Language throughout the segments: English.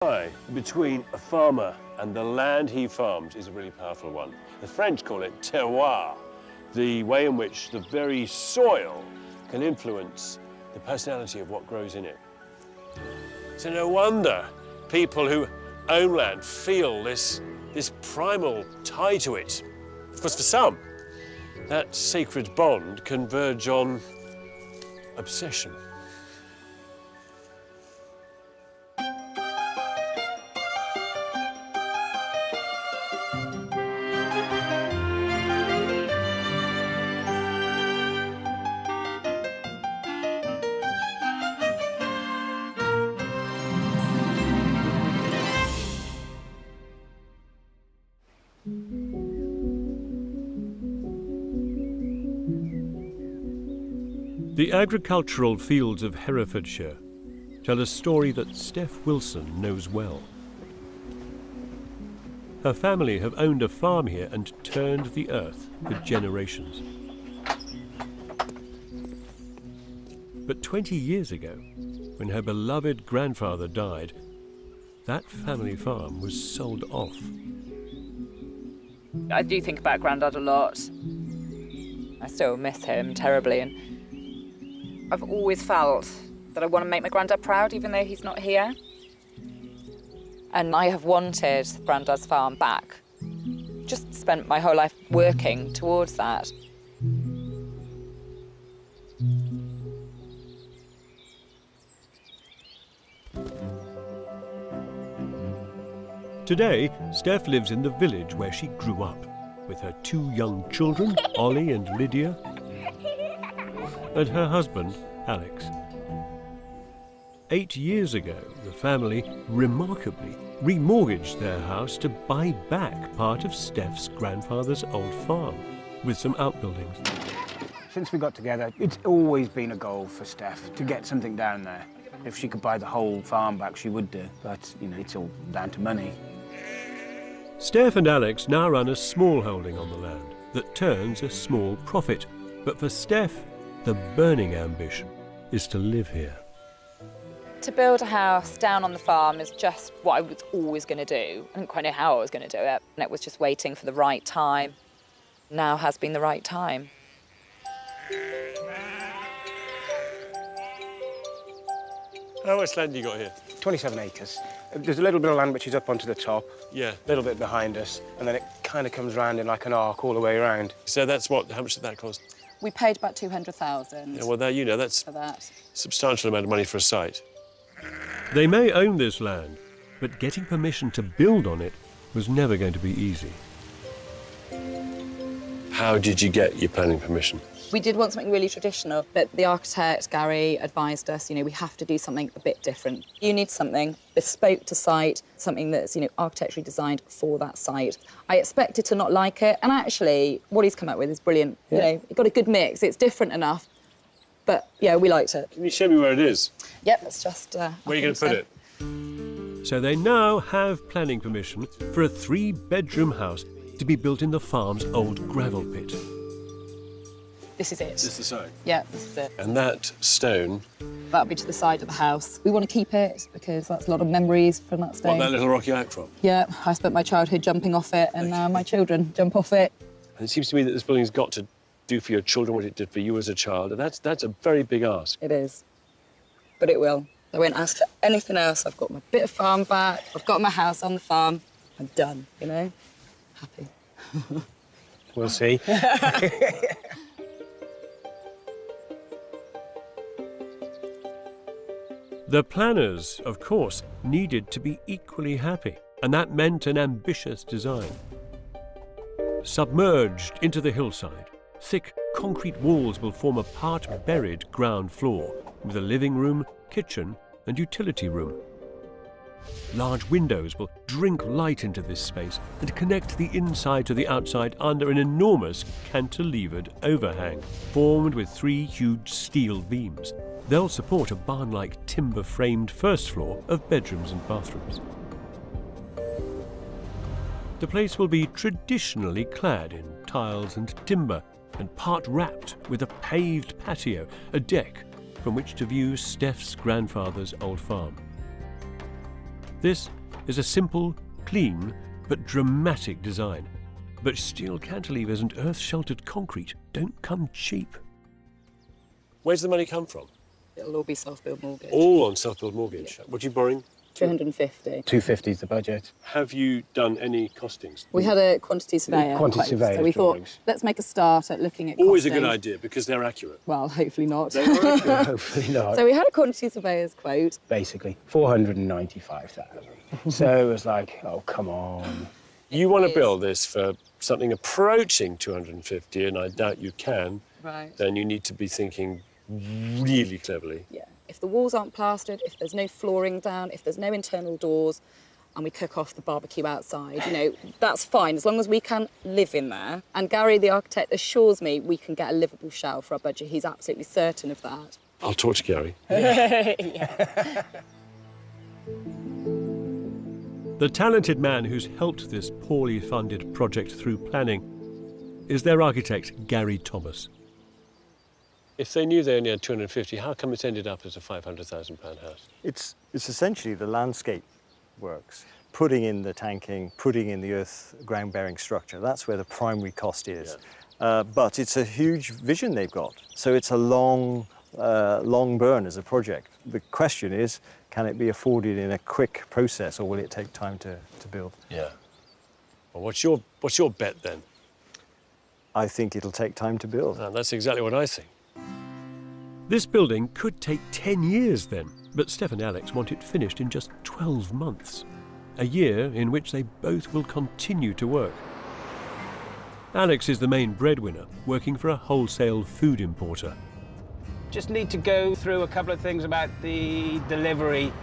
tie between a farmer and the land he farms is a really powerful one. The French call it terroir, the way in which the very soil can influence the personality of what grows in it. So no wonder people who own land feel this primal tie to it. Of course, for some, that sacred bond can verge on obsession. The agricultural fields of Herefordshire tell a story that Steph Wilson knows well. Her family have owned a farm here and turned the earth for generations. But 20 years ago, when her beloved grandfather died, that family farm was sold off. I do think about Grandad a lot. I still miss him terribly, and I've always felt that I want to make my granddad proud, even though he's not here. And I have wanted Grandad's farm back. Just spent my whole life working towards that. Today, Steph lives in the village where she grew up, with her 2 young children, Ollie and Lydia, and her husband, Alex. 8 years ago, the family remarkably remortgaged their house to buy back part of Steph's grandfather's old farm, with some outbuildings. Since we got together, it's always been a goal for Steph to get something down there. If she could buy the whole farm back, she would do, but, you know, it's all down to money. Steph and Alex now run a small holding on the land that turns a small profit. But for Steph, the burning ambition is to live here. To build a house down on the farm is just what I was always going to do. I didn't quite know how I was going to do it, and it was just waiting for the right time. Now has been the right time. How much land you got here? 27 acres. There's a little bit of land which is up onto the top, Yeah. a little bit behind us, and then it kind of comes round in like an arc all the way around. So that's what, how much did that cost? We paid about 200,000 Yeah, well, there you know, that's for that. a substantial amount of money for a site. They may own this land, but getting permission to build on it was never going to be easy. How did you get your planning permission? We did want something really traditional, but the architect, Gary, advised us, you know, we have to do something a bit different. You need something bespoke to site, something that's, you know, architecturally designed for that site. I expected to not like it, and actually, what he's come up with is brilliant. Yeah. You know, it got a good mix. It's different enough, but, yeah, we liked it. Can you show me where it is? Yep, it's just... Where are you going to put it? So they now have planning permission for a 3-bedroom house to be built in the farm's old gravel pit. This is it. This is the site? Yeah, this is it. And that stone... That'll be to the side of the house. We want to keep it because that's a lot of memories from that stone. What, that little rocky outcrop? Yeah, I spent my childhood jumping off it, and now my children jump off it. And it seems to me that this building's got to do for your children what it did for you as a child. And that's a very big ask. It is, but it will. I won't ask for anything else. I've got my bit of farm back. I've got my house on the farm. I'm done, you know? Happy. We'll see. The planners, of course, needed to be equally happy, and that meant an ambitious design. Submerged into the hillside, thick concrete walls will form a part-buried ground floor with a living room, kitchen and utility room. Large windows will drink light into this space and connect the inside to the outside under an enormous cantilevered overhang, formed with 3 huge steel beams. They'll support a barn-like timber-framed first floor of bedrooms and bathrooms. The place will be traditionally clad in tiles and timber and part wrapped with a paved patio, a deck from which to view Steph's grandfather's old farm. This is a simple, clean, but dramatic design. But steel cantilevers and earth-sheltered concrete don't come cheap. Where's the money come from? It'll all be self-build mortgage. All on self-build mortgage. Yeah. What are you borrowing? 250. 250 is the budget. Have you done any costings? We had a quantity surveyor. Quantity quote, surveyor So we drawings. thought, let's make a start at looking at Always a good costings. idea because they're accurate. Well, hopefully not. They are accurate. Hopefully not. So we had a quantity surveyor's quote. Basically, 495,000. So it was like, oh, come on. You want to build this for something approaching 250, and I doubt you can. Right. Then you need to be thinking really cleverly. Yeah. If the walls aren't plastered, if there's no flooring down, if there's no internal doors, and we cook off the barbecue outside, you know, that's fine, as long as we can live in there. And Gary, the architect, assures me we can get a livable shell for our budget. He's absolutely certain of that. I'll talk to Gary. The talented man who's helped this poorly funded project through planning is their architect, Gary Thomas. If they knew they only had 250, how come it's ended up as a £500,000 house? It's essentially the landscape works. Putting in the tanking, putting in the earth ground-bearing structure, that's where the primary cost is. Yeah. But it's a huge vision they've got. So it's a long burn as a project. The question is, can it be afforded in a quick process or will it take time to build? Yeah. Well, what's your bet then? I think it'll take time to build. That's exactly what I think. This building could take 10 years then, but Steph and Alex want it finished in just 12 months. A year in which they both will continue to work. Alex is the main breadwinner, working for a wholesale food importer. Just need to go through a couple of things about the delivery.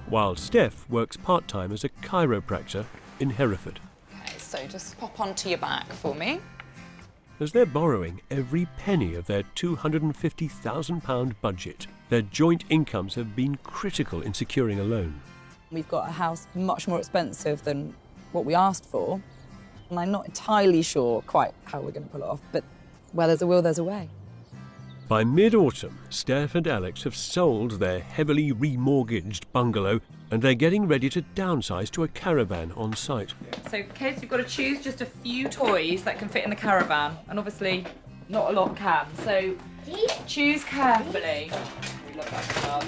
While Steph works part-time as a chiropractor in Hereford. Okay, so just pop onto your back for me. As they're borrowing every penny of their £250,000 budget, their joint incomes have been critical in securing a loan. We've got a house much more expensive than what we asked for, and I'm not entirely sure quite how we're going to pull it off, but where there's a will, there's a way. By mid-autumn, Steph and Alex have sold their heavily remortgaged bungalow and they're getting ready to downsize to a caravan on site. So kids, you've got to choose just a few toys that can fit in the caravan, and obviously not a lot can, so choose carefully. We love that card.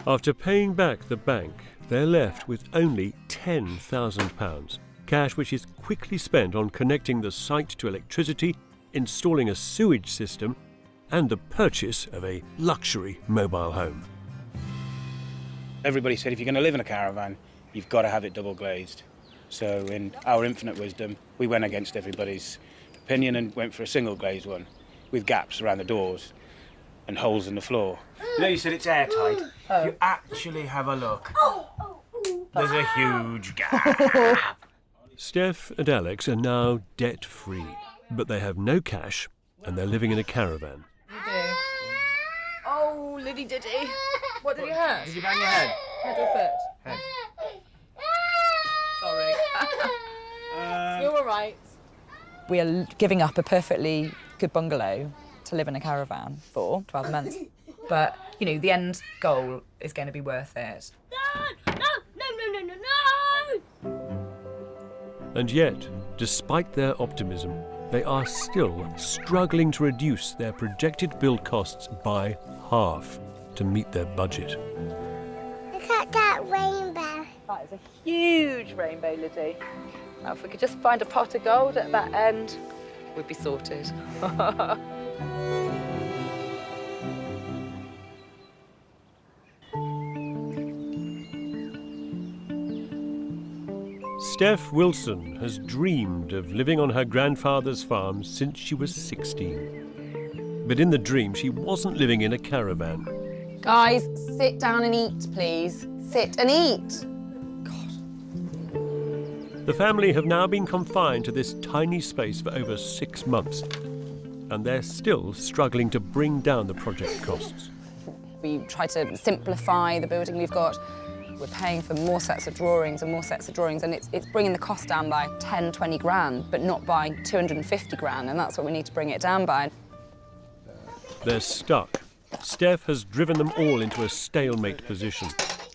After paying back the bank, they're left with only £10,000, cash which is quickly spent on connecting the site to electricity, installing a sewage system, and the purchase of a luxury mobile home. Everybody said if you're going to live in a caravan, you've got to have it double glazed. So in our infinite wisdom, we went against everybody's opinion and went for a single glazed one with gaps around the doors and holes in the floor. You know, you said it's airtight. If you actually have a look, there's a huge gap. Steph and Alex are now debt-free, but they have no cash and they're living in a caravan. Oh, Liddy diddy. What did you hurt? Did you bang your head? Head or foot? Head. Sorry. You're all right. We are giving up a perfectly good bungalow to live in a caravan for 12 months. But, you know, the end goal is going to be worth it. No! And yet, despite their optimism, they are still struggling to reduce their projected build costs by half to meet their budget. Look at that rainbow. That is a huge rainbow, Liddy. Now, if we could just find a pot of gold at that end, we'd be sorted. Steph Wilson has dreamed of living on her grandfather's farm since she was 16. But in the dream, she wasn't living in a caravan. Guys, sit down and eat, please. Sit and eat. The family have now been confined to this tiny space for over 6 months, and they're still struggling to bring down the project costs. We try to simplify the building we've got. We're paying for more sets of drawings and more sets of drawings, and it's bringing the cost down by 10, 20 grand, but not by 250 grand, and that's what we need to bring it down by. They're stuck. Steph has driven them all into a stalemate position.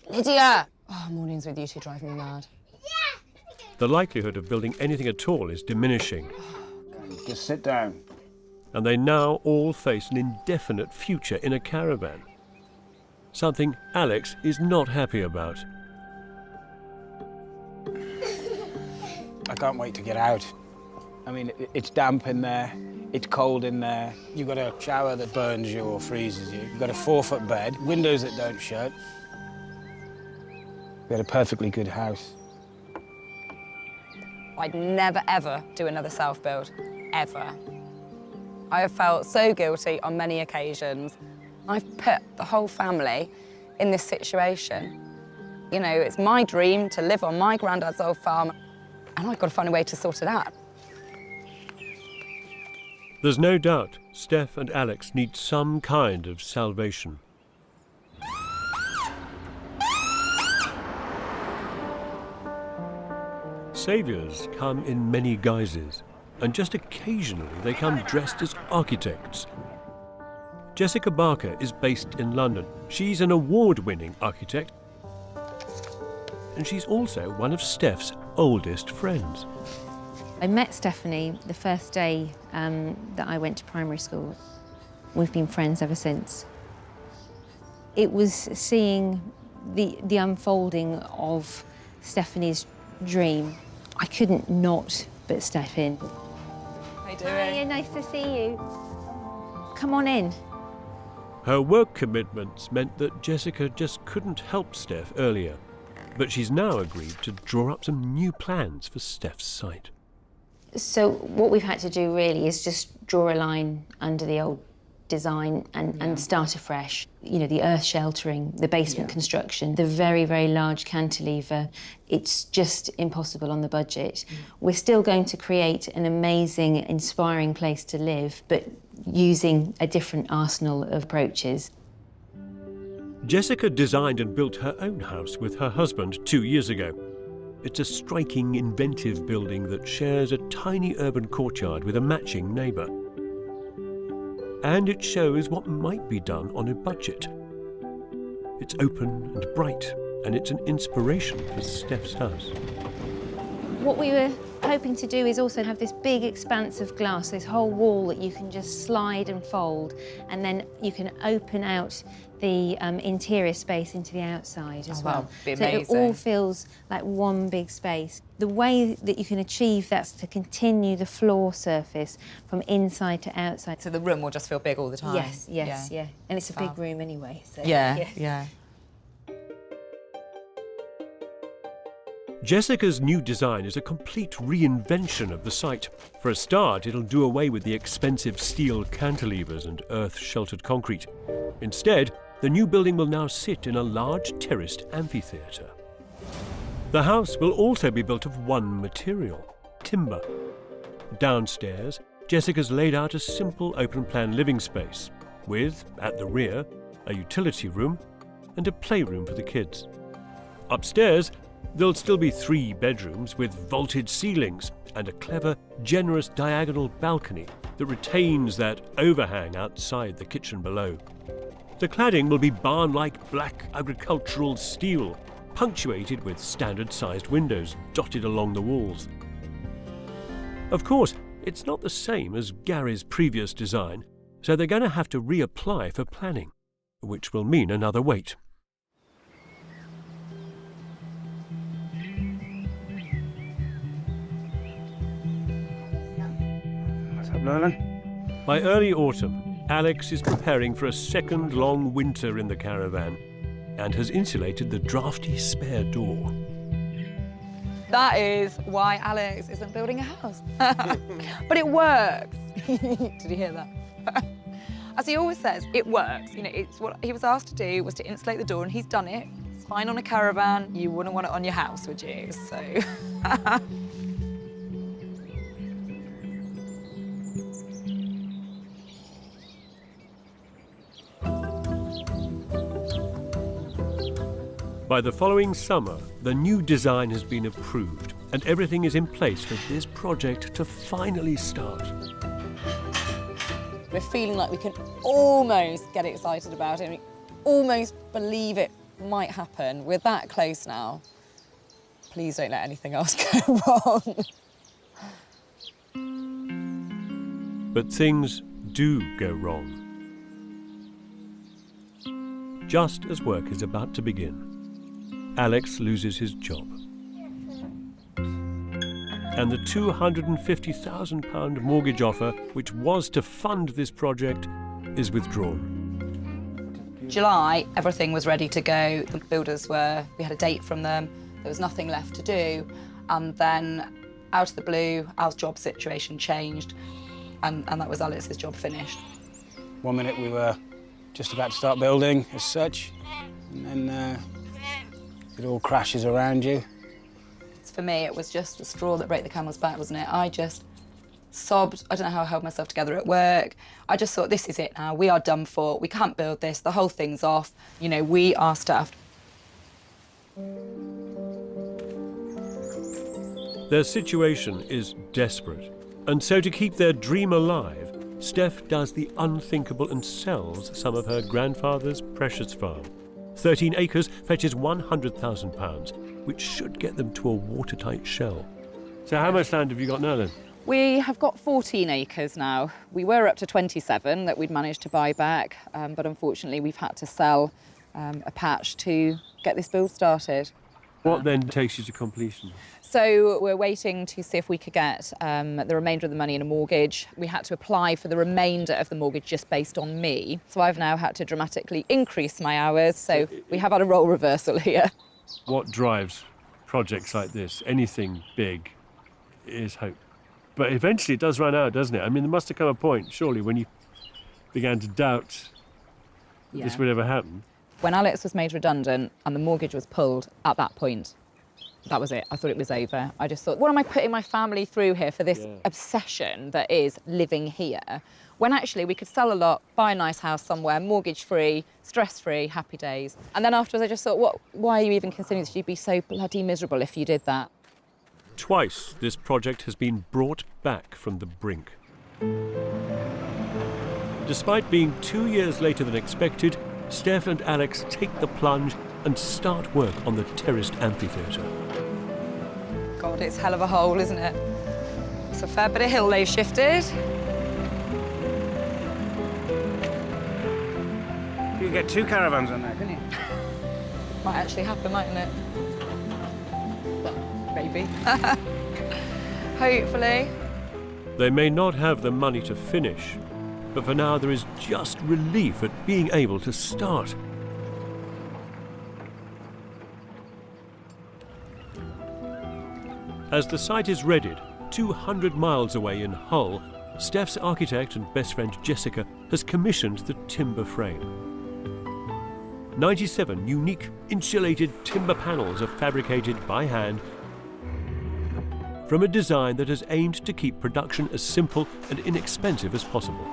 Lydia, Oh, mornings with you two driving me mad. The likelihood of building anything at all is diminishing, Just sit down. and they now all face an indefinite future in a caravan. Something Alex is not happy about. I can't wait to get out. I mean, it's damp in there, it's cold in there. You've got a shower that burns you or freezes you. You've got a 4-foot bed, windows that don't shut. We had a perfectly good house. I'd never, ever do another self-build, ever. I have felt so guilty on many occasions. I've put the whole family in this situation. You know, it's my dream to live on my granddad's old farm, and I've got to find a way to sort it out. There's no doubt Steph and Alex need some kind of salvation. Saviours come in many guises, and just occasionally they come dressed as architects. Jessica Barker is based in London. She's an award-winning architect, and she's also one of Steph's oldest friends. I met Stephanie the first day that I went to primary school. We've been friends ever since. It was seeing the unfolding of Stephanie's dream. I couldn't not but step in. How you doing? Hi, nice to see you. Come on in. Her work commitments meant that Jessica just couldn't help Steph earlier, but she's now agreed to draw up some new plans for Steph's site. So what we've had to do really is just draw a line under the old design and start afresh. You know, the earth sheltering, the basement construction, the very, very large cantilever, it's just impossible on the budget. We're still going to create an amazing, inspiring place to live, but using a different arsenal of approaches. Jessica designed and built her own house with her husband 2 years ago. It's a striking, inventive building that shares a tiny urban courtyard with a matching neighbour. And it shows what might be done on a budget. It's open and bright, and it's an inspiration for Steph's house. What we were hoping to do is also have this big expanse of glass, this whole wall that you can just slide and fold, and then you can open out the interior space into the outside as well. That'd be so it amazing. all feels like one big space. The way that you can achieve that's to continue the floor surface from inside to outside. So the room will just feel big all the time? Yes, yeah. And it's a big room anyway. So, Yeah. Jessica's new design is a complete reinvention of the site. For a start, it'll do away with the expensive steel cantilevers and earth-sheltered concrete. Instead, the new building will now sit in a large terraced amphitheatre. The house will also be built of one material, timber. Downstairs, Jessica's laid out a simple open-plan living space with, at the rear, a utility room and a playroom for the kids. Upstairs, there'll still be 3 bedrooms with vaulted ceilings and a clever, generous diagonal balcony that retains that overhang outside the kitchen below. The cladding will be barn-like black agricultural steel, punctuated with standard-sized windows dotted along the walls. Of course, it's not the same as Gary's previous design, so they're going to have to reapply for planning, which will mean another wait. What's up, Nolan? By early autumn, Alex is preparing for a second long winter in the caravan and has insulated the drafty spare door. That is why Alex isn't building a house. But it works. Did you hear that? As he always says, it works. You know, it's what he was asked to do was to insulate the door, and he's done it. It's fine on a caravan. You wouldn't want it on your house, would you? So. By the following summer, the new design has been approved and everything is in place for this project to finally start. We're feeling like we can almost get excited about it. We almost believe it might happen. We're that close now. Please don't let anything else go wrong. But things do go wrong. Just as work is about to begin, Alex loses his job. And the £250,000 mortgage offer, which was to fund this project, is withdrawn. July, everything was ready to go. The builders we had a date from them. There was nothing left to do. And then, out of the blue, our job situation changed. And that was Alex's job finished. 1 minute we were just about to start building as such, and then it all crashes around you. For me, it was just the straw that broke the camel's back, wasn't it? I just sobbed. I don't know how I held myself together at work. I just thought, this is it now. We are done for. We can't build this. The whole thing's off. You know, we are stuffed. Their situation is desperate. And so to keep their dream alive, Steph does the unthinkable and sells some of her grandfather's precious farm. 13 acres fetches £100,000, which should get them to a watertight shell. So how much land have you got now then? We have got 14 acres now. We were up to 27 that we'd managed to buy back, but unfortunately we've had to sell a patch to get this build started. What then takes you to completion? So we're waiting to see if we could get the remainder of the money in a mortgage. We had to apply for the remainder of the mortgage just based on me. So I've now had to dramatically increase my hours. So we have had a role reversal here. What drives projects like this, anything big, is hope. But eventually it does run out, doesn't it? I mean, there must have come a point, surely, when you began to doubt that this would ever happen. When Alex was made redundant and the mortgage was pulled, at that point, that was it. I thought it was over. I just thought, what am I putting my family through here for this obsession that is living here? When actually we could sell a lot, buy a nice house somewhere, mortgage-free, stress-free, happy days. And then afterwards I just thought, why are you even considering this? You'd be so bloody miserable if you did that. Twice this project has been brought back from the brink. Despite being 2 years later than expected, Steph and Alex take the plunge and start work on the terraced amphitheatre. God, it's hell of a hole, isn't it? It's a fair bit of hill they've shifted. You could get 2 caravans on there, couldn't you? Might actually happen, mightn't it? Well, maybe. Hopefully. They may not have the money to finish, but for now there is just relief at being able to start. As the site is readied, 200 miles away in Hull, Steph's architect and best friend Jessica has commissioned the timber frame. 97 unique insulated timber panels are fabricated by hand from a design that has aimed to keep production as simple and inexpensive as possible.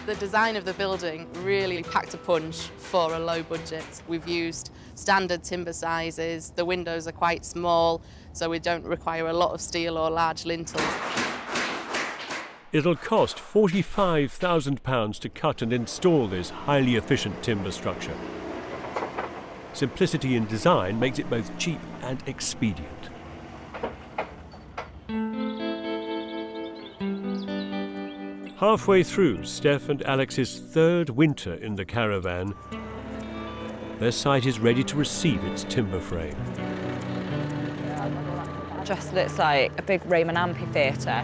The design of the building really packed a punch for a low budget. We've used standard timber sizes, the windows are quite small, so we don't require a lot of steel or large lintels. It'll cost £45,000 to cut and install this highly efficient timber structure. Simplicity in design makes it both cheap and expedient. Halfway through Steph and Alex's third winter in the caravan, their site is ready to receive its timber frame. Just looks like a big Roman amphitheatre.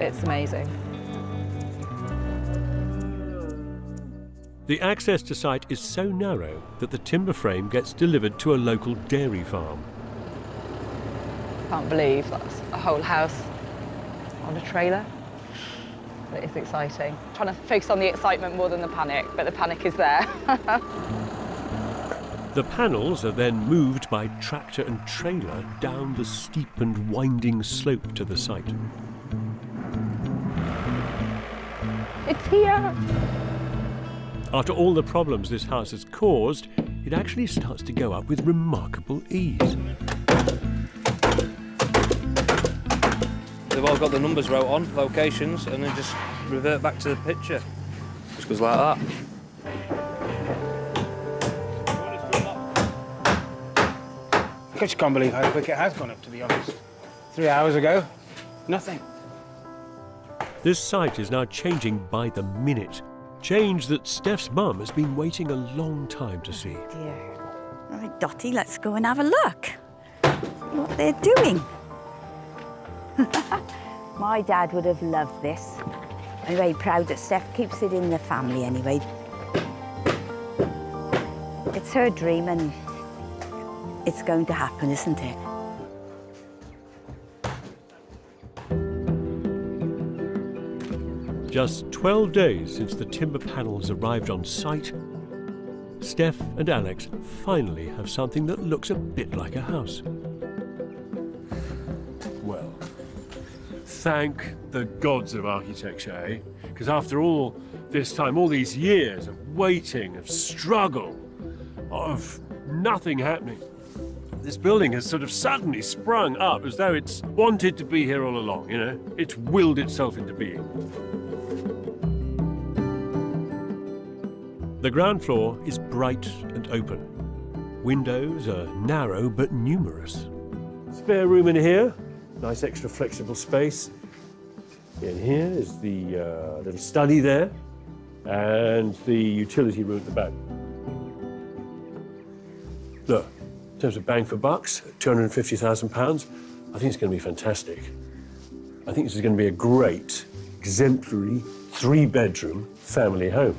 It's amazing. The access to site is so narrow that the timber frame gets delivered to a local dairy farm. Can't believe that's a whole house on a trailer. It is exciting. Trying to focus on the excitement more than the panic, but the panic is there. The panels are then moved by tractor and trailer down the steep and winding slope to the site. It's here! After all the problems this house has caused, it actually starts to go up with remarkable ease. They've all got the numbers wrote on, locations, and then just revert back to the picture. Just goes like that. I just can't believe how quick it has gone up, to be honest. 3 hours ago, nothing. This site is now changing by the minute. Change that Steph's mum has been waiting a long time to see. Dear. All right, Dottie, let's go and have a look. See what they're doing. My dad would have loved this. I'm very proud that Steph keeps it in the family anyway. It's her dream and it's going to happen, isn't it? Just 12 days since the timber panels arrived on site, Steph and Alex finally have something that looks a bit like a house. Well, thank the gods of architecture, eh? Because after all this time, all these years of waiting, of struggle, of nothing happening, this building has sort of suddenly sprung up as though it's wanted to be here all along, you know? It's willed itself into being. The ground floor is bright and open. Windows are narrow but numerous. Spare room in here, nice extra flexible space. In here is the little study there, and the utility room at the back. Look, in terms of bang for bucks, £250,000, I think it's going to be fantastic. I think this is going to be a great, exemplary, 3-bedroom family home.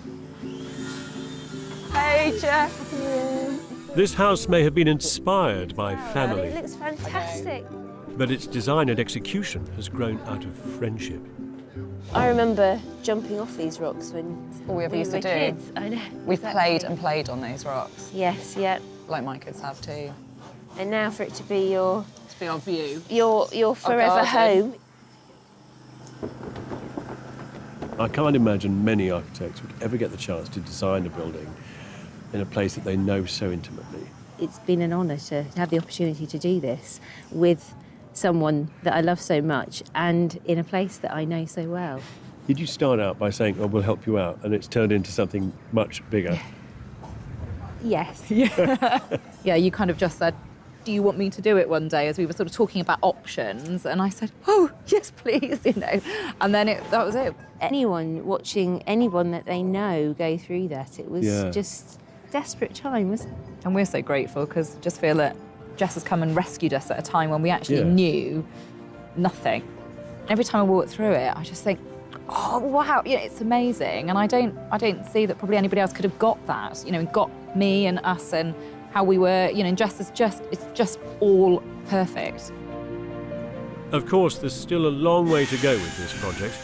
Hey, Jeff. This house may have been inspired by family, It looks fantastic. but its design and execution has grown out of friendship. I remember jumping off these rocks when All we ever used to were do. kids. I know. We've exactly. played and played on those rocks, Yes, yeah. like my kids have too. And now for it to be your To be on view. your forever garden. home. I can't imagine many architects would ever get the chance to design a building in a place that they know so intimately. It's been an honour to have the opportunity to do this with someone that I love so much and in a place that I know so well. Did you start out by saying, oh, we'll help you out, and it's turned into something much bigger? Yes. Yeah, you kind of just said, do you want me to do it one day, as we were sort of talking about options, and I said, oh, yes, please, you know. And then that was it. Anyone watching anyone that they know go through that, it was just desperate time, wasn't it? And we're so grateful, because I just feel that Jess has come and rescued us at a time when we actually Yeah. knew nothing. Every time I walk through it, I just think, oh, wow, you know, it's amazing. And I don't see that probably anybody else could have got that, you know, and got me and us and how we were, you know, and Jess is it's just all perfect. Of course, there's still a long way to go with this project.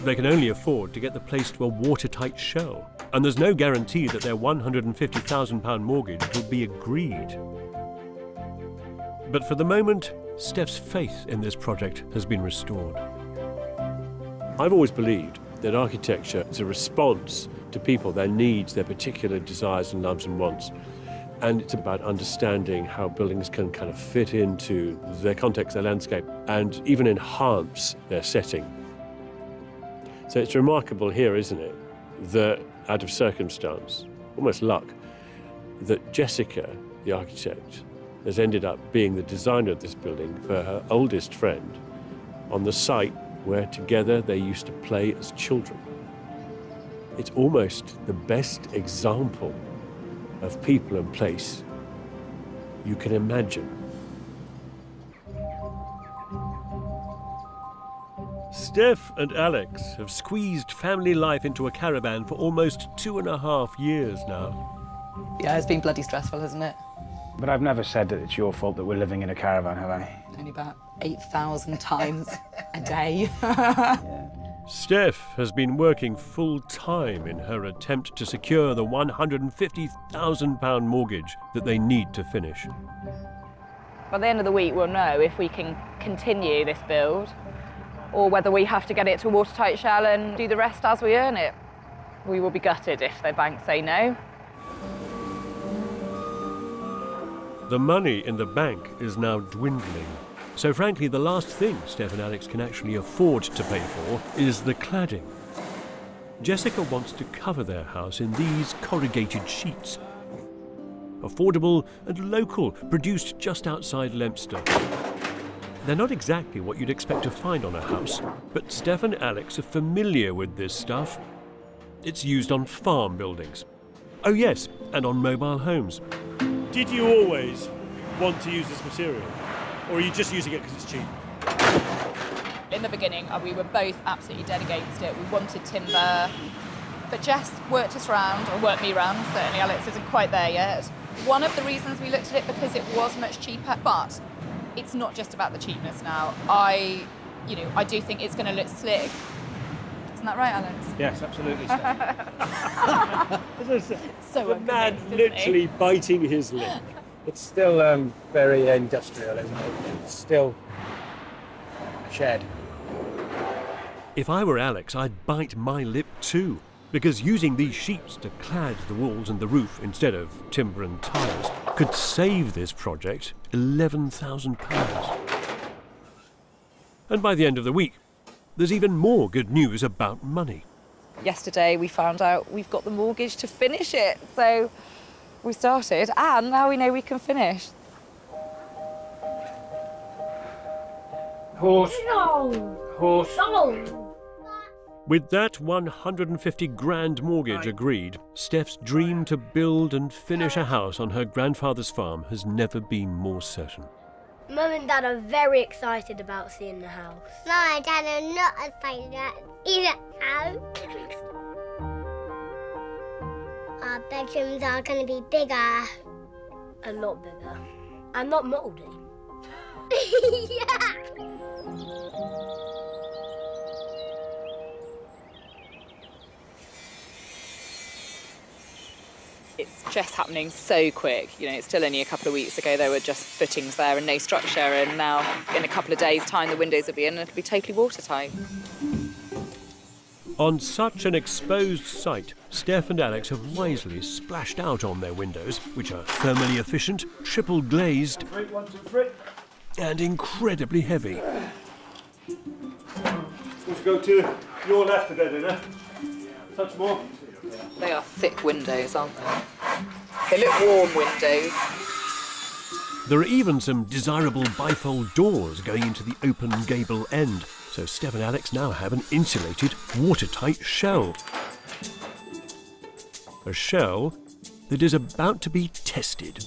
They can only afford to get the place to a watertight shell, and there's no guarantee that their £150,000 mortgage will be agreed. But for the moment, Steph's faith in this project has been restored. I've always believed that architecture is a response to people, their needs, their particular desires and loves and wants. And it's about understanding how buildings can kind of fit into their context, their landscape, and even enhance their setting. So it's remarkable here, isn't it, that out of circumstance, almost luck, that Jessica, the architect, has ended up being the designer of this building for her oldest friend on the site where together they used to play as children. It's almost the best example of people and place you can imagine. Steph and Alex have squeezed family life into a caravan for almost 2.5 years now. Yeah, it's been bloody stressful, hasn't it? But I've never said that it's your fault that we're living in a caravan, have I? Only about 8,000 times a day. Steph has been working full-time in her attempt to secure the £150,000 mortgage that they need to finish. By the end of the week, we'll know if we can continue this build or whether we have to get it to a watertight shell and do the rest as we earn it. We will be gutted if the bank say no. The money in the bank is now dwindling. So frankly, the last thing Steph and Alex can actually afford to pay for is the cladding. Jessica wants to cover their house in these corrugated sheets. affordable and local, produced just outside Leominster. They're not exactly what you'd expect to find on a house, but Steph and Alex are familiar with this stuff. It's used on farm buildings. Oh yes, and on mobile homes. Did you always want to use this material? Or are you just using it because it's cheap? In the beginning, we were both absolutely dead against it. We wanted timber, but Jess worked us round, or worked me round, certainly Alex isn't quite there yet. One of the reasons we looked at it because it was much cheaper, but it's not just about the cheapness now. I do think it's going to look slick. Isn't that right, Alex? Yes, absolutely. So The man literally biting his lip. It's still very industrial, isn't it? It's still a shed. If I were Alex, I'd bite my lip too, because using these sheets to clad the walls and the roof instead of timber and tiles could save this project £11,000. And by the end of the week, there's even more good news about money. Yesterday we found out we've got the mortgage to finish it, so we started, and now we know we can finish. Horse. No. Horse. No. With that 150 grand mortgage agreed, Steph's dream to build and finish a house on her grandfather's farm has never been more certain. Mum and Dad are very excited about seeing the house. No, Dad are not excited about seeing the house. Our bedrooms are going to be bigger. A lot bigger. And not mouldy. Yeah! It's just happening so quick. It's still only a couple of weeks ago there were just footings there and no structure, and now in a couple of days' time the windows will be in and it'll be totally watertight. On such an exposed site, Steph and Alex have wisely splashed out on their windows, which are thermally efficient, triple glazed, and incredibly heavy. Let's go to your left a bit, innit? Touch more. They are thick windows, aren't they? They look warm windows. There are even some desirable bifold doors going into the open gable end, so Steph and Alex now have an insulated, watertight shell. A shell that is about to be tested.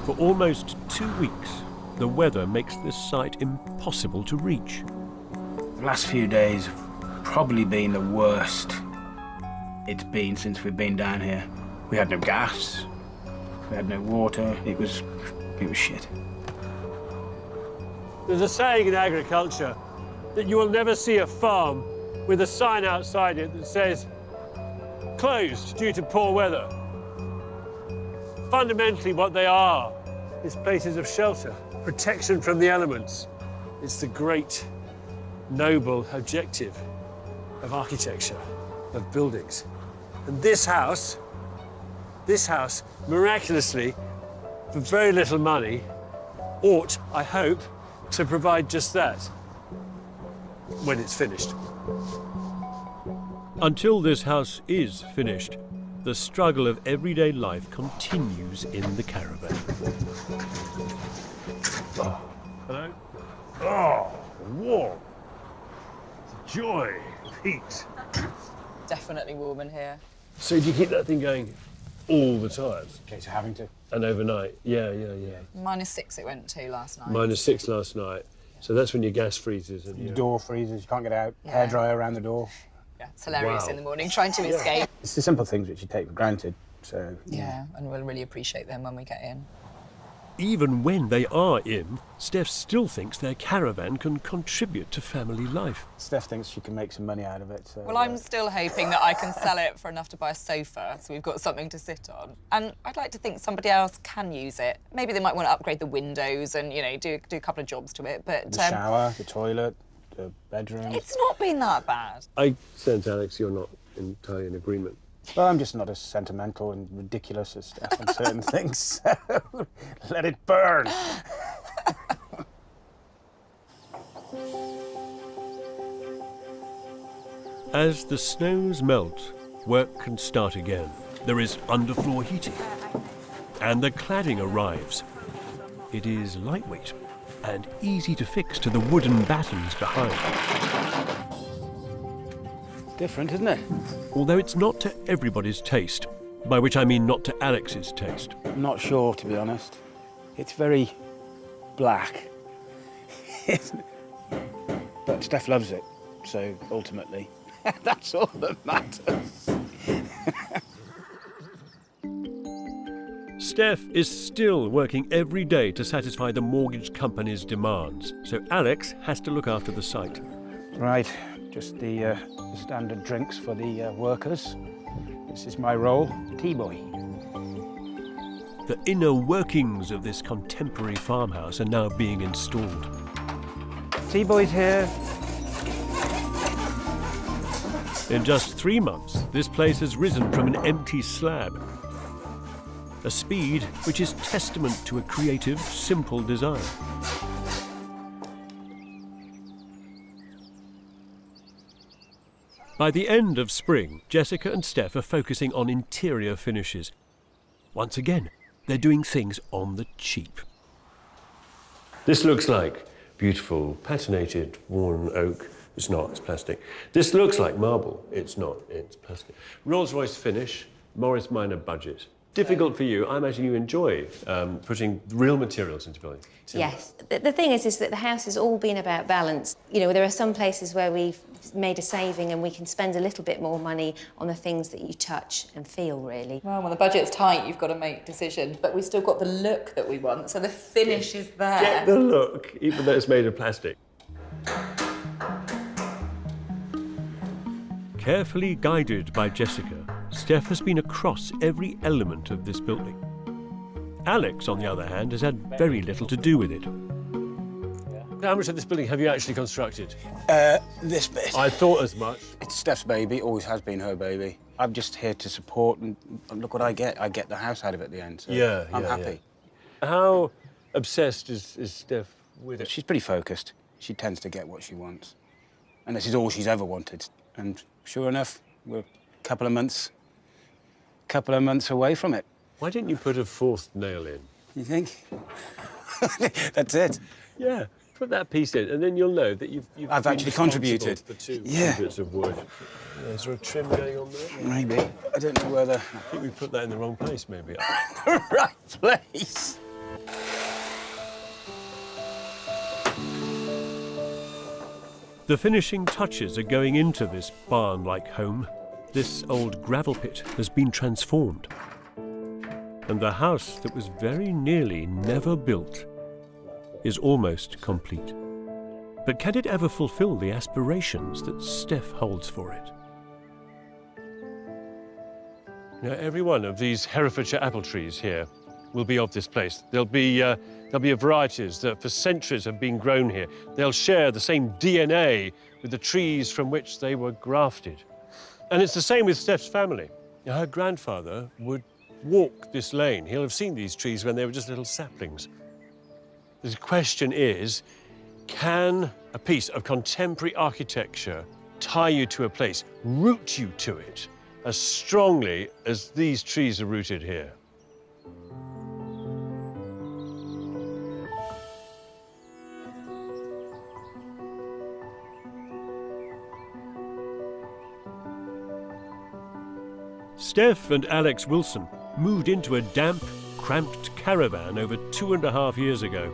For almost 2 weeks, the weather makes this site impossible to reach. The last few days have probably been the worst it's been since we've been down here. We had no gas, we had no water, it was shit. There's a saying in agriculture that you will never see a farm with a sign outside it that says, closed due to poor weather. Fundamentally, what they are is places of shelter, protection from the elements. It's the great, noble objective of architecture, of buildings. And this house, miraculously, for very little money, ought, I hope, to provide just that when it's finished. Until this house is finished, the struggle of everyday life continues in the caravan. Oh, hello? Oh, warm. It's a joy of heat. Definitely warm in here. So do you keep that thing going all the time? In case of having to. And overnight? Yeah. -6 it went to last night. -6 last night. So that's when your gas freezes and The door freezes, you can't get out, hairdryer around the door. Yeah, it's hilarious Wow. in the morning, trying to escape. It's the simple things which you take for granted, so... Yeah, and we'll really appreciate them when we get in. Even when they are in, Steph still thinks their caravan can contribute to family life. Steph thinks she can make some money out of it, so... Well, I'm still hoping that I can sell it for enough to buy a sofa, so we've got something to sit on. And I'd like to think somebody else can use it. Maybe they might want to upgrade the windows and, do a couple of jobs to it, but... The shower, the toilet, the bedroom... It's not been that bad. I sense, Alex, you're not entirely in agreement. Well, I'm just not as sentimental and ridiculous as Steph on certain things, so let it burn. As the snows melt work can start again. There is underfloor heating. And the cladding arrives. It is lightweight and easy to fix to the wooden battens behind. Different, isn't it? Although it's not to everybody's taste, by which I mean not to Alex's taste. I'm not sure, to be honest. It's very black. But Steph loves it, so ultimately, that's all that matters. Steph is still working every day to satisfy the mortgage company's demands, so Alex has to look after the site. Right, just the standard drinks for the workers. This is my role, tea boy. The inner workings of this contemporary farmhouse are now being installed. Tea boy's here. In just 3 months, this place has risen from an empty slab. A speed which is testament to a creative, simple design. By the end of spring, Jessica and Steph are focusing on interior finishes. Once again, they're doing things on the cheap. This looks like beautiful, patinated, worn oak. It's not, it's plastic. This looks like marble. It's not, it's plastic. Rolls-Royce finish, Morris Minor budget. Difficult for you. I imagine you enjoy putting real materials into building. Yes. The thing is that the house has all been about balance. You know, there are some places where we've made a saving and we can spend a little bit more money on the things that you touch and feel, really. Well, when the budget's tight, you've got to make decisions, but we've still got the look that we want, so the finish is there. Get the look, even though it's made of plastic. Carefully guided by Jessica, Steph has been across every element of this building. Alex, on the other hand, has had very little to do with it. How much of this building have you actually constructed? This bit. I thought as much. It's Steph's baby, always has been her baby. I'm just here to support, and look what I get. I get the house out of it at the end, so I'm happy. Yeah. How obsessed is Steph with it? She's pretty focused. She tends to get what she wants. And this is all she's ever wanted. And sure enough, we're a couple of months away from it. Why didn't you put a fourth nail in? You think? That's it. Yeah, put that piece in, and then you'll know that I've actually contributed. For 2 Yeah. bits of wood. Is there a trim going on there? Maybe. I don't know whether... I think we put that in the wrong place, maybe. The right place. The finishing touches are going into this barn-like home. This old gravel pit has been transformed. And the house that was very nearly never built is almost complete. But can it ever fulfill the aspirations that Steph holds for it? Now, every one of these Herefordshire apple trees here will be of this place. There'll be varieties that for centuries have been grown here. They'll share the same DNA with the trees from which they were grafted. And it's the same with Steph's family. Her grandfather would walk this lane. He'll have seen these trees when they were just little saplings. The question is, can a piece of contemporary architecture tie you to a place, root you to it, as strongly as these trees are rooted here? Steph and Alex Wilson moved into a damp, cramped caravan over 2.5 years ago.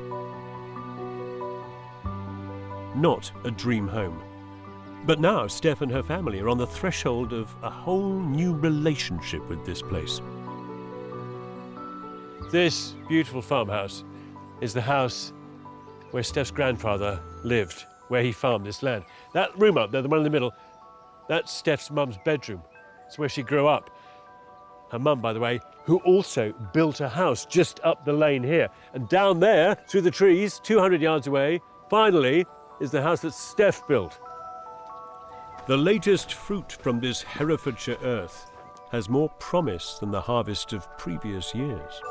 Not a dream home. But now Steph and her family are on the threshold of a whole new relationship with this place. This beautiful farmhouse is the house where Steph's grandfather lived, where he farmed this land. That room up there, the one in the middle, that's Steph's mum's bedroom. It's where she grew up. Her mum, by the way, who also built a house just up the lane here. And down there, through the trees, 200 yards away, finally, is the house that Steph built. The latest fruit from this Herefordshire earth has more promise than the harvest of previous years.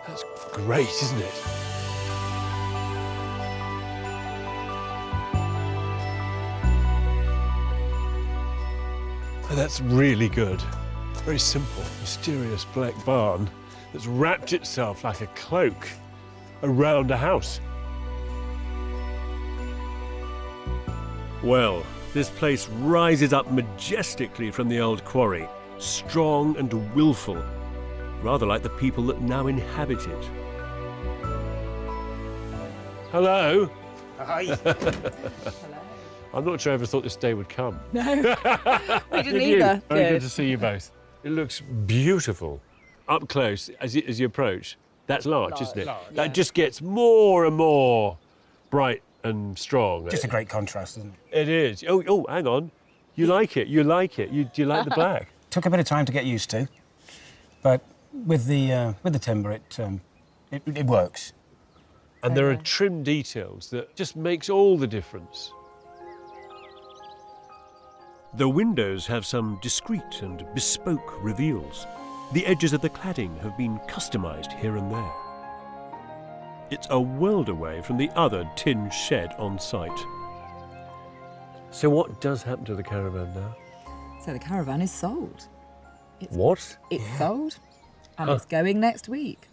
That's great, isn't it? And that's really good. Very simple, mysterious black barn that's wrapped itself like a cloak around a house. Well, this place rises up majestically from the old quarry, strong and willful, rather like the people that now inhabit it. Hello. Hi. I'm not sure I ever thought this day would come. No, we didn't Did you? either. Very good to see you both. It looks beautiful. Up close, as you approach, that's large, isn't it? Large. That just gets more and more bright and strong. Just a great contrast, isn't it? It is. Oh, hang on. You like it, you like it. Do you like the black? Took a bit of time to get used to, but with the timber, it works. And there are trim details that just makes all the difference. The windows have some discreet and bespoke reveals. The edges of the cladding have been customised here and there. It's a world away from the other tin shed on site. So what does happen to the caravan now? So the caravan is sold. What? It's sold, and it's going next week.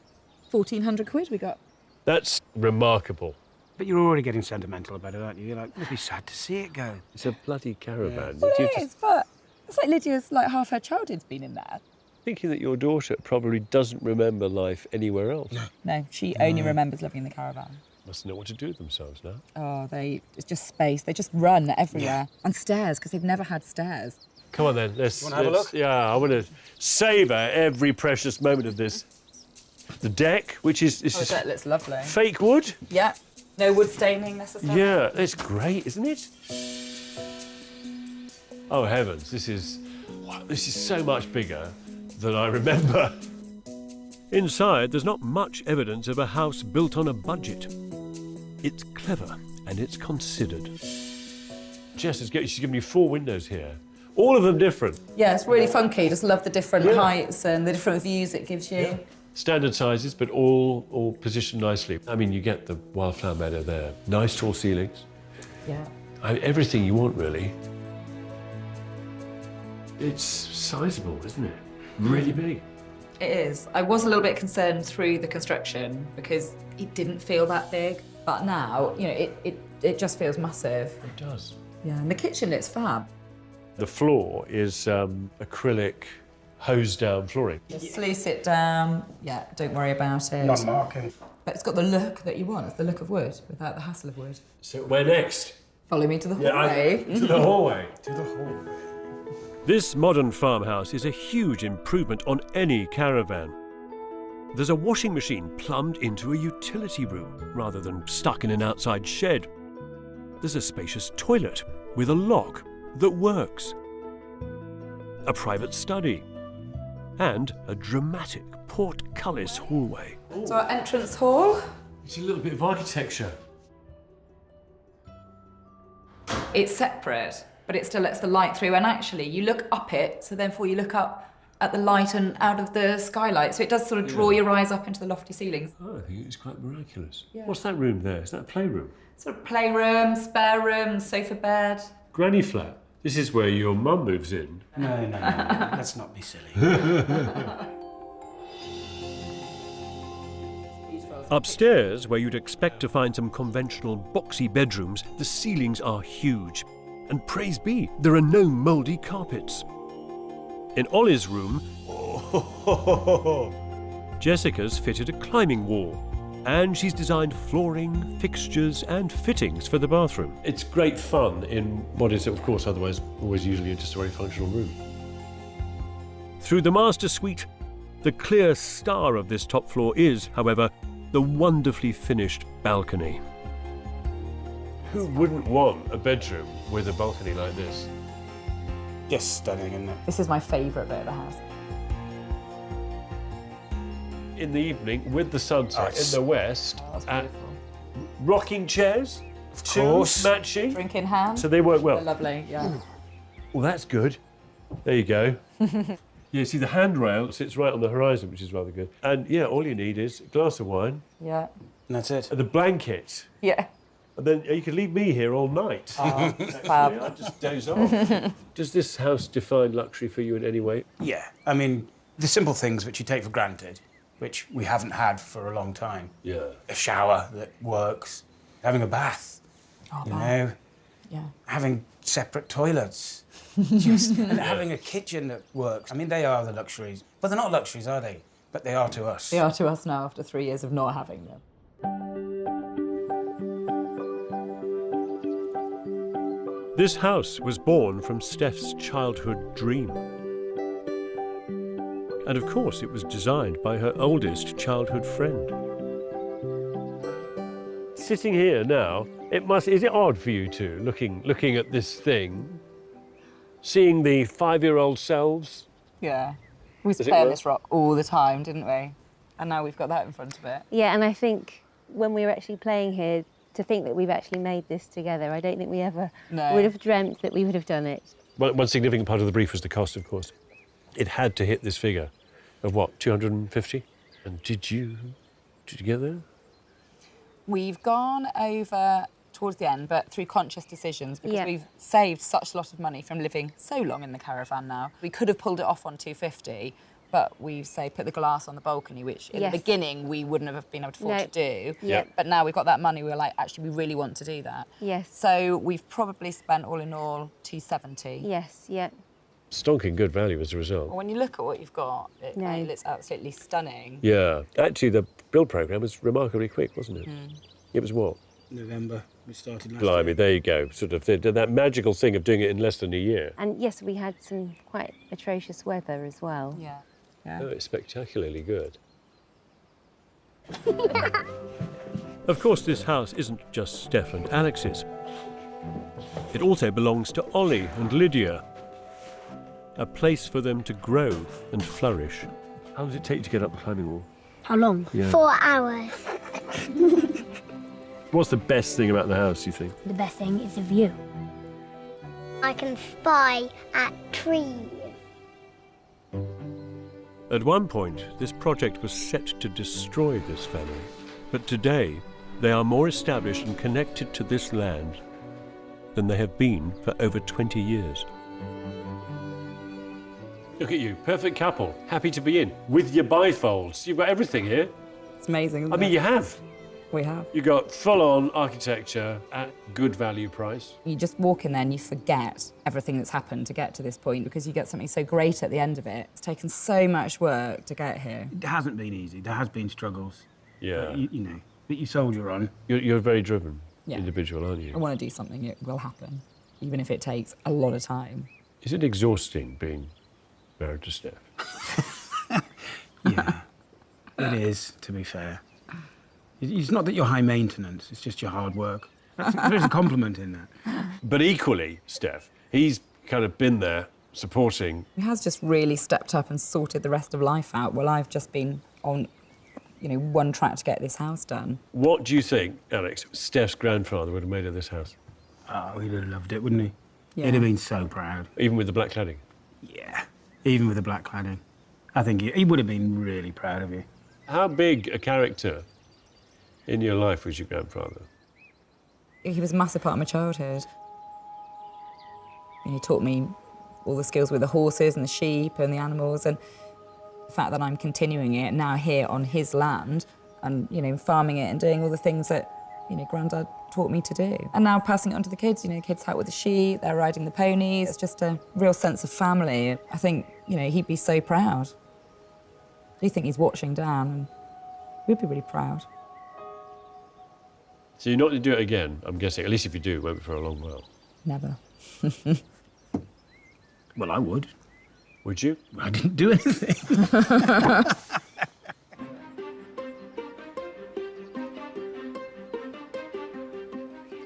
1,400 quid we got. That's remarkable. But you're already getting sentimental about it, aren't you? You're like, it'd be sad to see it go. It's a bloody caravan. Well, You're it just is, but it's like Lydia's, like half her childhood's been in there. thinking that your daughter probably doesn't remember life anywhere else. No, she only remembers living in the caravan. Must know what to do with themselves now. Oh, it's just space. They just run everywhere. And stairs, because they've never had stairs. Come on then, let's have a look? Yeah, I want to savour every precious moment of this. The deck, which is That looks lovely. fake wood. Yeah. No wood staining necessarily. Yeah, it's great, isn't it? Oh heavens, this is so much bigger than I remember. Inside, there's not much evidence of a house built on a budget. It's clever and it's considered. She's given you 4 windows here. All of them different. Yeah, it's really funky. Just love the different heights and the different views it gives you. Yeah. Standard sizes, but all positioned nicely. I mean, you get the wildflower meadow there. Nice tall ceilings. Yeah. Everything you want, really. It's sizable, isn't it? Really big. It is. I was a little bit concerned through the construction because it didn't feel that big. But now, you know, it just feels massive. It does. Yeah, and the kitchen, it's fab. The floor is acrylic hose-down flooring. Just sluice it down. Yeah, don't worry about it. Non-marking. But it's got the look that you want. It's the look of wood without the hassle of wood. So where next? Follow me to the hallway. To the hallway. To the hall. This modern farmhouse is a huge improvement on any caravan. There's a washing machine plumbed into a utility room rather than stuck in an outside shed. There's a spacious toilet with a lock that works. A private study. And a dramatic portcullis hallway. So our entrance hall. It's a little bit of architecture. It's separate, but it still lets the light through. And actually, you look up it, so therefore you look up at the light and out of the skylight. So it does sort of draw your eyes up into the lofty ceilings. Oh, I think it's quite miraculous. Yeah. What's that room there? Is that a playroom? Sort of playroom, spare room, sofa bed. Granny flat. This is where your mum moves in. No. Let's not be silly. Upstairs, where you'd expect to find some conventional boxy bedrooms, the ceilings are huge. And praise be, there are no mouldy carpets. In Ollie's room, Jessica's fitted a climbing wall. And she's designed flooring, fixtures and fittings for the bathroom. It's great fun in what is, of course, otherwise always usually just a very functional room. Through the master suite, the clear star of this top floor is, however, the wonderfully finished balcony. Who wouldn't want a bedroom with a balcony like this? Yes, stunning, isn't it? This is my favourite bit of the house. In the evening, with the sunset in the west, That's beautiful. rocking chairs, Of two course. matching, Drink in hand. so they work well. They're lovely, yeah. Well, that's good. There you go. Yeah, see, the handrail sits right on the horizon, which is rather good. And yeah, all you need is a glass of wine, Yeah. And that's it. and the blanket. Yeah. And then you could leave me here all night. Oh, I just doze off. Does this house define luxury for you in any way? Yeah, I mean, the simple things which you take for granted, which we haven't had for a long time. Yeah. A shower that works, having a bath, you know, having separate toilets, and having a kitchen that works. I mean, they are the luxuries. But they're not luxuries, are they? But they are to us. They are to us now after 3 years of not having them. This house was born from Steph's childhood dream. And of course, it was designed by her oldest childhood friend. Sitting here now, is it odd for you two, looking at this thing, seeing the 5-year-old selves? Yeah. We used to play on this rock all the time, didn't we? And now we've got that in front of it. Yeah, and I think when we were actually playing here, to think that we've actually made this together, I don't think we ever would have dreamt that we would have done it. One significant part of the brief was the cost, of course. It had to hit this figure of what, 250? And did you get there? We've gone over towards the end, but through conscious decisions, because we've saved such a lot of money from living so long in the caravan now. We could have pulled it off on 250, but we say put the glass on the balcony, which in the beginning we wouldn't have been able to afford to do. Yeah. But now we've got that money, we're like, actually, we really want to do that. Yes. So we've probably spent all in all 270. Yes, yeah. Stonking good value as a result. Well, when you look at what you've got, it looks absolutely stunning. Yeah. Actually, the build programme was remarkably quick, wasn't it? It was what? November, we started last Blimey, year. there you go. Sort of that magical thing of doing it in less than a year. And yes, we had some quite atrocious weather as well. Yeah. Oh, it's spectacularly good. Of course, this house isn't just Steph and Alex's. It also belongs to Ollie and Lydia. A place for them to grow and flourish. How does it take to get up the climbing wall? How long? Yeah. 4 hours. What's the best thing about the house, you think? The best thing is the view. I can spy at trees. At one point, this project was set to destroy this family. But today, they are more established and connected to this land than they have been for over 20 years. Look at you, perfect couple, happy to be in, with your bifolds. You've got everything here. It's amazing, isn't I mean, it? you have. We have. You got full-on architecture at good value price. You just walk in there and you forget everything that's happened to get to this point because you get something so great at the end of it. It's taken so much work to get here. It hasn't been easy. There has been struggles. Yeah. But you know, but you soldier on. You're a very driven individual, aren't you? I want to do something, it will happen, even if it takes a lot of time. Is it exhausting being married to Steph? Yeah, it is, to be fair. It's not that you're high maintenance, it's just your hard work. There's a compliment in that. But equally, Steph, he's kind of been there supporting. He has just really stepped up and sorted the rest of life out while I've just been on, one track to get this house done. What do you think, Alex, Steph's grandfather would have made of this house? Oh, he'd have loved it, wouldn't he? Yeah. He'd have been so proud. Even with the black cladding? Yeah, even with the black cladding. I think he would have been really proud of you. How big a character in your life was your grandfather? He was a massive part of my childhood. He taught me all the skills with the horses and the sheep and the animals, and the fact that I'm continuing it now here on his land and, farming it and doing all the things that, Grandad taught me to do. And now passing it on to the kids, kids out with the sheep, they're riding the ponies. It's just a real sense of family. I think, he'd be so proud. I do think he's watching down and we'd be really proud. So you're not going to do it again, I'm guessing. At least if you do, it won't be for a long while. Never. Well, I would. Would you? I didn't do anything.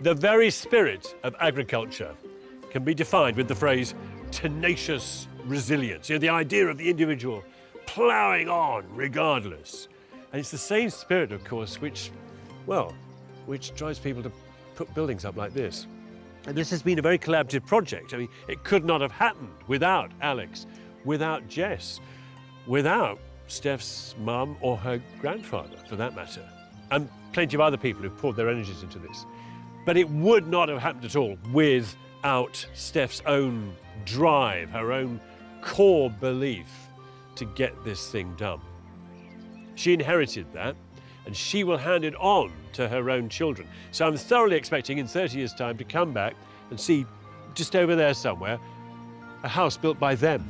The very spirit of agriculture can be defined with the phrase tenacious resilience. The idea of the individual ploughing on regardless. And it's the same spirit, of course, which drives people to put buildings up like this. And this has been a very collaborative project. I mean, it could not have happened without Alex, without Jess, without Steph's mum or her grandfather, for that matter, and plenty of other people who've poured their energies into this. But it would not have happened at all without Steph's own drive, her own core belief to get this thing done. She inherited that, and she will hand it on to her own children. So I'm thoroughly expecting in 30 years' time to come back and see, just over there somewhere, a house built by them.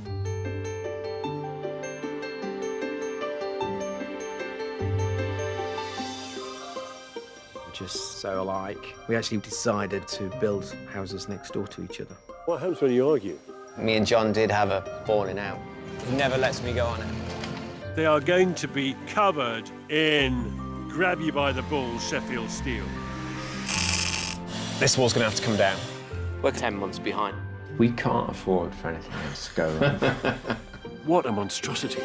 Just so alike. We actually decided to build houses next door to each other. What happens when you argue? Me and John did have a falling out. He never lets me go on it. They are going to be covered in grab-you-by-the-balls Sheffield steel. This wall's going to have to come down. We're 10 months behind. We can't afford for anything else to go wrong. What a monstrosity.